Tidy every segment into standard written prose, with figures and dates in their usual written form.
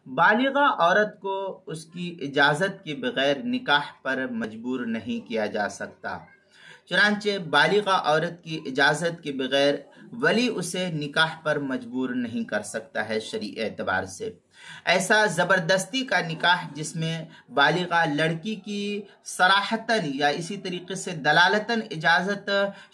بالغہ عورت کو اس کی اجازت کے بغیر نکاح پر مجبور نہیں کیا جا سکتا۔ چنانچہ بالغہ عورت کی اجازت کے بغیر ولی اسے نکاح پر مجبور نہیں کر سکتا ہے شرعی اعتبار سے۔ ایسا زبردستی کا نکاح جس میں بالغہ لڑکی کی صراحتاً یا اسی طریقے سے دلالتاً اجازت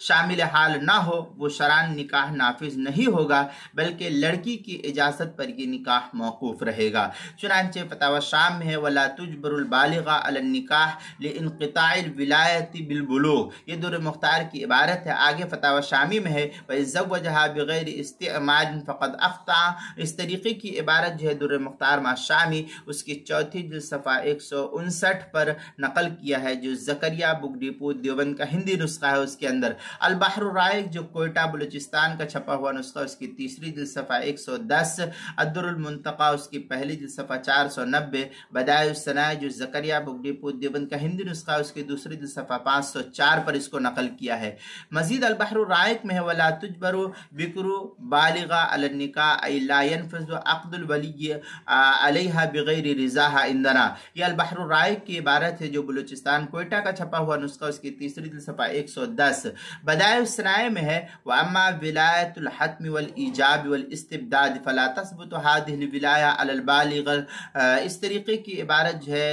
شامل حال نہ ہو، وہ شرعاً نکاح نافذ نہیں ہوگا، بلکہ لڑکی کی اجازت پر یہ نکاح موقوف رہے گا۔ چنانچہ فتاوی شام میں ہے وَلَا تُجْبَرُ الْبَالِغَةُ عَلَى النِّكَاحِ لِانْقِطَاعِ الْوِلَایَةِ بِالْبُلُوغِ، یہ در مختار کی عبارت ہے۔ آگے فتاوی شامی میں ہے وَإِذْ زَوَّجَهَا بِغَيْرِ اسْتِعْمَالٍ فَقَدْ أَخْطَأَ، اس طریقے کی عبارت جو ہے در مختار ما شامی اس کی چوتھی جلد صفحہ 159 پر نقل کیا ہے، جو زکریا بک ڈپو دیوبند کا ہندی نسخہ ہے۔ اس کے اندر البحر الرائق جو کوئٹہ بلوچستان کا چھپا ہوا نسخہ، اس کی تیسری جلد صفحہ 110، الدر المنتقی اس کی پہلی جلد صفحہ 490، بدائع الصنائع جو زکریا بک ڈپو دیوبند کا ہندی نسخہ، اس کی دوسری جلد صفحہ 504 پر اس کو نقل کیا ہے۔ مزید البحر الرائق میں ہے وَلَا تُجْبَرُ بِكْرُ بَالِغَةً عَلَى النِّكَاحِ أَيْ لَا يَنْفَذُ عَقْدُ الْوَلِيِّ علیہا بغیر رضاہا عندنا، یہ البحر الرائق کی عبارت ہے جو بلوچستان کوئٹہ کا چھپا ہوا نسخہ، اس کی تیسری جلد صفحہ 110۔ بدائع الصنائع میں ہے وَأَمَّا وِلَایَةُ الْحَتْمِ وَالْإِیجَابِ وَالْإِسْتِبْدَادِ فَلَا تَثْبُتُ هَذِهِ الْوِلَایَةُ عَلَى الْبَالِغِ، اس طریقے کی عبارت جو ہے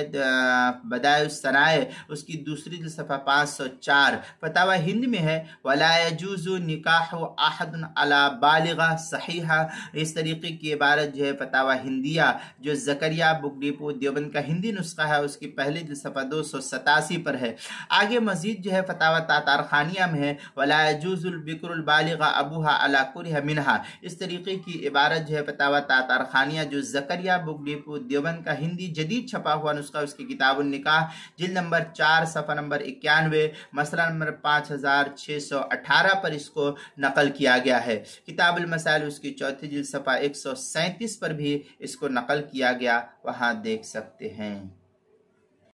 بدائع الصنائع اس کی دوسری جلد صفحہ 504۔ فتاوی ہند میں ہے وَلَا يَجُوزُ نِکَاحُ أَحَدٌ عَلَى بَالِغَةٍ صَحِیحَةٍ، اس طریقے کی عبارت جو ہے فتاوی ہندیہ جو زکریا بک ڈپو دیوبند کا ہندی نسخہ ہے، اس کی پہلی جلد صفحہ 287 پر ہے۔ آگے مزید جو ہے فتاوی تاتار خانیہ میں ہے وَلَا يَجُوزُ الْبِكْرُ الْبَالِغَ أَبُوهَا عَلَى كُرِهَ مِنْهَا، اس طریقے کی عبارت جو ہے فتاوی تاتار خانیہ جو زکریا بک ڈپو دیوبند کا ہندی جدید چھپا ہوا نسخہ، اس کی کتاب النکاح جلد نمبر 4 صفحہ نمبر 91 مسئلہ نمبر 5618 پر اس کو نقل کیا گیا ہے۔ کتاب المسائل اس کی چوتھی جلد صفحہ 137 پر بھی اس کو نقل کیا گیا، وہاں دیکھ سکتے ہیں۔